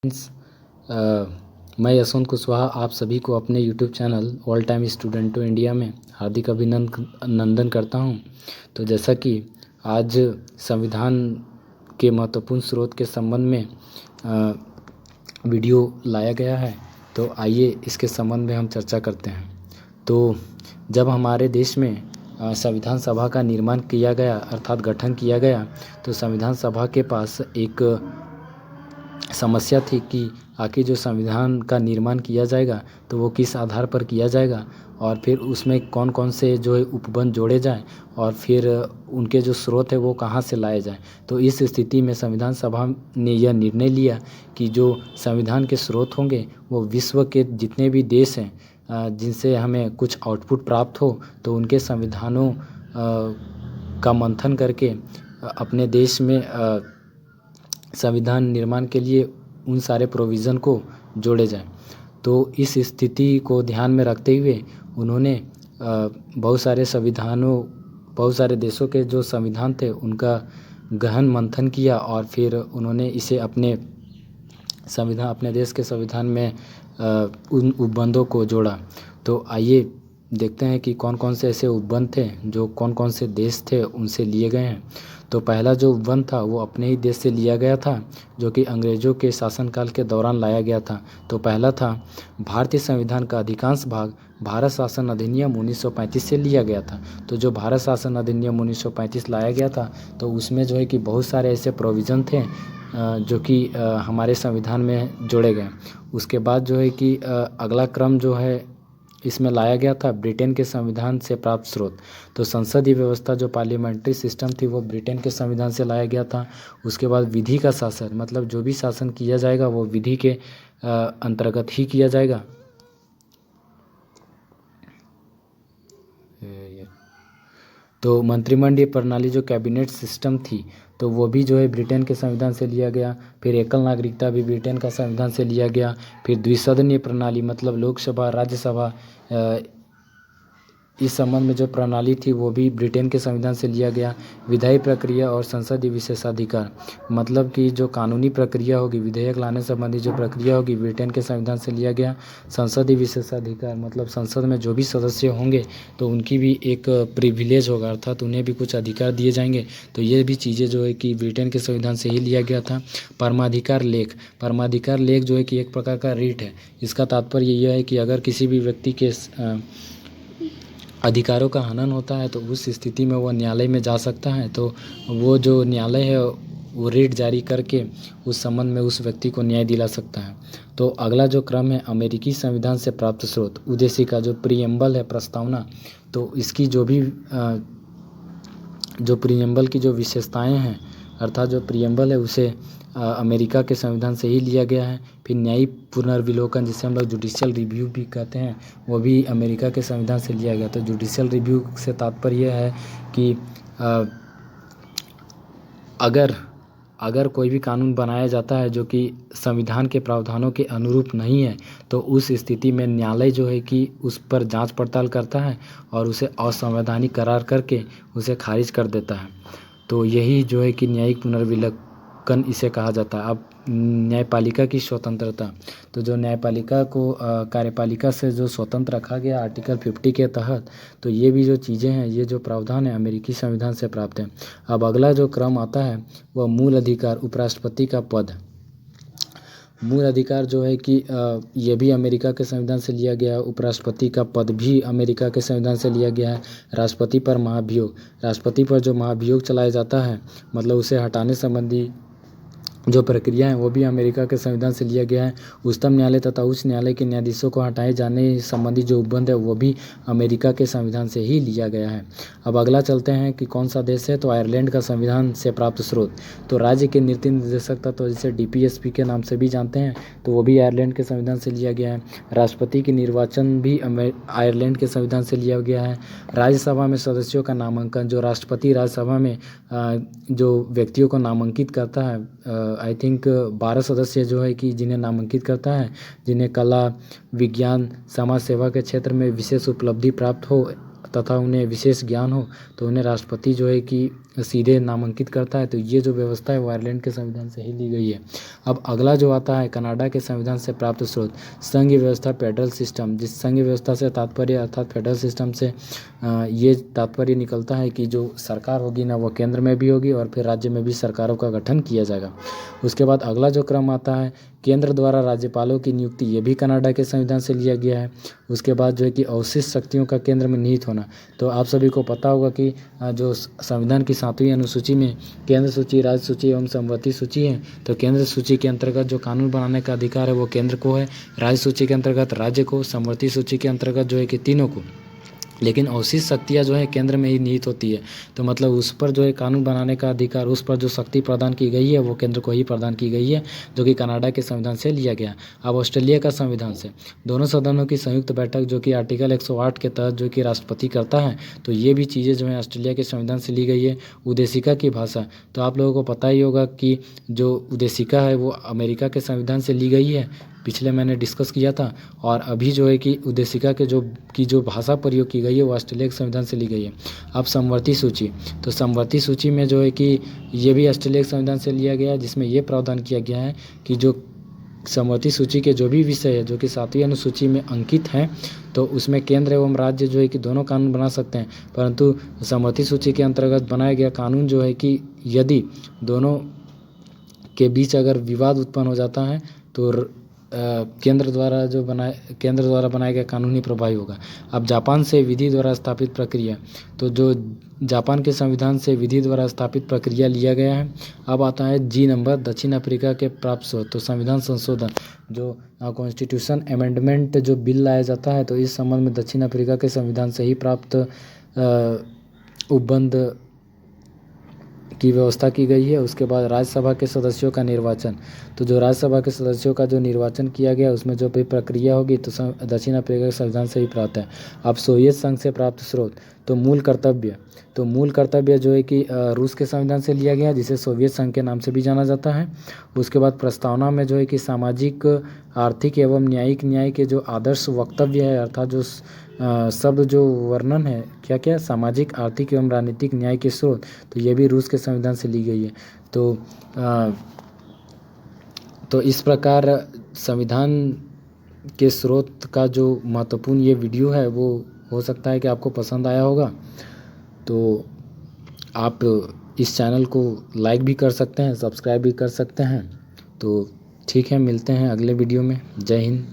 अ, मैं यशवंत कुशवाहा आप सभी को अपने यूट्यूब चैनल ऑल टाइम स्टूडेंटो इंडिया में हार्दिक अभिनंदन करता हूं। तो जैसा कि आज संविधान के महत्वपूर्ण स्रोत के संबंध में वीडियो लाया गया है, तो आइए इसके संबंध में हम चर्चा करते हैं। तो जब हमारे देश में संविधान सभा का निर्माण किया गया अर्थात गठन किया गया, तो संविधान सभा के पास एक समस्या थी कि आखिर जो संविधान का निर्माण किया जाएगा तो वो किस आधार पर किया जाएगा, और फिर उसमें कौन कौन से जो है उपबंध जोड़े जाएं, और फिर उनके जो स्रोत है वो कहाँ से लाए जाएं। तो इस स्थिति में संविधान सभा ने यह निर्णय लिया कि जो संविधान के स्रोत होंगे वो विश्व के जितने भी देश हैं जिनसे हमें कुछ आउटपुट प्राप्त हो, तो उनके संविधानों का मंथन करके अपने देश में संविधान निर्माण के लिए उन सारे प्रोविज़न को जोड़े जाएं। तो इस स्थिति को ध्यान में रखते हुए उन्होंने बहुत सारे देशों के जो संविधान थे उनका गहन मंथन किया, और फिर उन्होंने इसे अपने देश के संविधान में उन उपबंधों को जोड़ा। तो आइए देखते हैं कि कौन कौन से ऐसे उपबंध थे जो कौन कौन से देश थे उनसे लिए गए हैं। तो पहला जो उपबंध था वो अपने ही देश से लिया गया था, जो कि अंग्रेज़ों के शासनकाल के दौरान लाया गया था। तो पहला था, भारतीय संविधान का अधिकांश भाग भारत शासन अधिनियम 1935 से लिया गया था। तो जो भारत शासन अधिनियम 1935 लाया गया था, तो उसमें जो है कि बहुत सारे ऐसे प्रोविज़न थे जो कि हमारे संविधान में जोड़े गए। उसके बाद जो है कि अगला क्रम जो है इसमें लाया गया था ब्रिटेन के संविधान से प्राप्त स्रोत। तो संसदीय व्यवस्था जो पार्लियामेंट्री सिस्टम थी वो ब्रिटेन के संविधान से लाया गया था। उसके बाद विधि का शासन, मतलब जो भी शासन किया जाएगा वो विधि के अंतर्गत ही किया जाएगा। तो मंत्रिमंडलीय प्रणाली जो कैबिनेट सिस्टम थी, तो वो भी जो है ब्रिटेन के संविधान से लिया गया। फिर एकल नागरिकता भी ब्रिटेन का संविधान से लिया गया। फिर द्विसदनीय प्रणाली, मतलब लोकसभा राज्यसभा, इस संबंध में जो प्रणाली थी वो भी ब्रिटेन के संविधान से लिया गया। विधायी प्रक्रिया और संसदीय विशेषाधिकार, मतलब कि जो कानूनी प्रक्रिया होगी, विधेयक लाने संबंधी जो प्रक्रिया होगी, ब्रिटेन के संविधान से लिया गया। संसदीय विशेषाधिकार, मतलब संसद में जो भी सदस्य होंगे तो उनकी भी एक प्रिविलेज होगा, अर्थात उन्हें भी कुछ अधिकार दिए जाएंगे। तो ये भी चीज़ें जो है कि ब्रिटेन के संविधान से ही लिया गया था। परमाधिकार लेख जो है कि एक प्रकार का रीट है। इसका तात्पर्य यह है कि अगर किसी भी व्यक्ति के अधिकारों का हनन होता है तो उस स्थिति में वह न्यायालय में जा सकता है। तो वो जो न्यायालय है वो रिट जारी करके उस संबंध में उस व्यक्ति को न्याय दिला सकता है। तो अगला जो क्रम है अमेरिकी संविधान से प्राप्त स्रोत, उद्देशिका जो प्रीएम्बल है, प्रस्तावना। तो इसकी जो भी जो प्रीएम्बल की जो विशेषताएं हैं, अर्थात जो प्रीएम्बल है उसे अमेरिका के संविधान से ही लिया गया है। फिर न्यायिक पुनर्विलोकन, जिसे हम लोग जुडिशियल रिव्यू भी कहते हैं, वो भी अमेरिका के संविधान से लिया गया। तो जुडिशियल रिव्यू से तात्पर्य है कि अगर कोई भी कानून बनाया जाता है जो कि संविधान के प्रावधानों के अनुरूप नहीं है, तो उस स्थिति में न्यायालय जो है कि उस पर जांच पड़ताल करता है और उसे असंवैधानिक करार करके उसे खारिज कर देता है। तो यही जो है कि न्यायिक पुनर्विलोकन इसे कहा जाता है। अब न्यायपालिका की स्वतंत्रता, तो जो न्यायपालिका को कार्यपालिका से जो स्वतंत्र रखा गया आर्टिकल 50 के तहत, तो ये भी जो चीज़ें हैं, ये जो प्रावधान है अमेरिकी संविधान से प्राप्त है। अब अगला जो क्रम आता है वह मूल अधिकार, उपराष्ट्रपति का पद। मूल अधिकार जो है कि ये भी अमेरिका के संविधान से लिया गया है। उपराष्ट्रपति का पद भी अमेरिका के संविधान से लिया गया है। राष्ट्रपति पर महाभियोग, राष्ट्रपति पर जो महाभियोग चलाया जाता है, मतलब उसे हटाने संबंधी जो प्रक्रिया है वो भी अमेरिका के संविधान से लिया गया है। उच्चतम न्यायालय तथा उच्च न्यायालय के न्यायाधीशों को हटाए जाने संबंधी जो उपबंध है वो भी अमेरिका के संविधान से ही लिया गया है। अब अगला चलते हैं कि कौन सा देश है, तो आयरलैंड का संविधान से प्राप्त स्रोत। तो राज्य के नीति निर्देशक तत्व जिसे DPSP के नाम से भी जानते हैं, तो वो भी आयरलैंड के संविधान से लिया गया है। राष्ट्रपति के निर्वाचन भी आयरलैंड के संविधान से लिया गया है। राज्यसभा में सदस्यों का नामांकन, जो राष्ट्रपति राज्यसभा में जो व्यक्तियों को नामांकित करता है, आई थिंक 12 सदस्य जो है कि जिन्हें नामांकित करता है, जिन्हें कला, विज्ञान, समाज सेवा के क्षेत्र में विशेष उपलब्धि प्राप्त हो तथा उन्हें विशेष ज्ञान हो, तो उन्हें राष्ट्रपति जो है कि सीधे नामांकित करता है। तो ये जो व्यवस्था है वो आयरलैंड के संविधान से ही ली गई है। अब अगला जो आता है कनाडा के संविधान से प्राप्त स्रोत, संघीय व्यवस्था फेडरल सिस्टम। जिस संघीय व्यवस्था से तात्पर्य अर्थात फेडरल सिस्टम से ये तात्पर्य निकलता है कि जो सरकार होगी ना वो केंद्र में भी होगी और फिर राज्य में भी सरकारों का गठन किया जाएगा। उसके बाद अगला जो क्रम आता है केंद्र द्वारा राज्यपालों की नियुक्ति, ये भी कनाडा के संविधान से लिया गया है। उसके बाद जो है कि अवशिष्ट शक्तियों का केंद्र में निहित होना। तो आप सभी को पता होगा कि जो संविधान की 7वीं अनुसूची में केंद्र सूची, राज्य सूची एवं समवर्ती सूची है। तो केंद्र सूची के अंतर्गत जो कानून बनाने का अधिकार है वो केंद्र को है, राज्य सूची के अंतर्गत राज्य को, समवर्ती सूची के अंतर्गत जो है कि तीनों को। लेकिन अवशिष्ट शक्तियाँ जो है केंद्र में ही निहित होती है। तो मतलब उस पर जो है कानून बनाने का अधिकार, उस पर जो शक्ति प्रदान की गई है वो केंद्र को ही प्रदान की गई है, जो कि कनाडा के संविधान से लिया गया। अब ऑस्ट्रेलिया का संविधान से दोनों सदनों की संयुक्त बैठक जो कि आर्टिकल 108 के तहत जो कि राष्ट्रपति करता है। तो ये भी चीज़ें जो है ऑस्ट्रेलिया के संविधान से ली गई है। उदेशिका की भाषा, तो आप लोगों को पता ही होगा कि जो उदेशिका है वो अमेरिका के संविधान से ली गई है, पिछले मैंने डिस्कस किया था। और अभी जो है कि उदेशिका के जो भाषा प्रयोग की गई है वो ऑस्ट्रेलिया के संविधान से ली गई है। अब समवर्ती सूची, तो समवर्ती सूची में जो है कि ये भी ऑस्ट्रेलिया के संविधान से लिया गया है, जिसमें ये प्रावधान किया गया है कि जो समवर्ती सूची के जो भी विषय है जो कि 7वीं अनुसूची में अंकित हैं, तो उसमें केंद्र एवं राज्य जो है कि दोनों कानून बना सकते हैं। परंतु समवर्ती सूची के अंतर्गत बनाया गया कानून जो है कि यदि दोनों के बीच अगर विवाद उत्पन्न हो जाता है तो केंद्र द्वारा बनाया गया कानून ही प्रभावी होगा। अब जापान से विधि द्वारा स्थापित प्रक्रिया, तो जो जापान के संविधान से विधि द्वारा स्थापित प्रक्रिया लिया गया है। अब आता है जी नंबर, दक्षिण अफ्रीका के प्राप्त स्रोत। तो संविधान संशोधन, जो कॉन्स्टिट्यूशन अमेंडमेंट जो बिल लाया जाता है, तो इस संबंध में दक्षिण अफ्रीका के संविधान से ही प्राप्त उपबंध की व्यवस्था की गई है। उसके बाद राज्यसभा के सदस्यों का निर्वाचन, तो जो राज्यसभा के सदस्यों का जो निर्वाचन किया गया उसमें जो भी प्रक्रिया होगी तो दक्षिण अफ्रीका के संविधान से ही प्राप्त है। अब सोवियत संघ से प्राप्त स्रोत, तो मूल कर्तव्य, तो मूल कर्तव्य जो है कि रूस के संविधान से लिया गया, जिसे सोवियत संघ के नाम से भी जाना जाता है। उसके बाद प्रस्तावना में जो है कि सामाजिक, आर्थिक एवं न्यायिक न्याय के जो आदर्श वक्तव्य है, अर्थात जो शब्द जो वर्णन है क्या क्या सामाजिक, आर्थिक एवं राजनीतिक न्याय के स्रोत, तो ये भी रूस के संविधान से ली गई है। तो इस प्रकार संविधान के स्रोत का जो महत्वपूर्ण ये वीडियो है वो हो सकता है कि आपको पसंद आया होगा। तो आप इस चैनल को लाइक भी कर सकते हैं, सब्सक्राइब भी कर सकते हैं। तो ठीक है, मिलते हैं अगले वीडियो में। जय हिंद।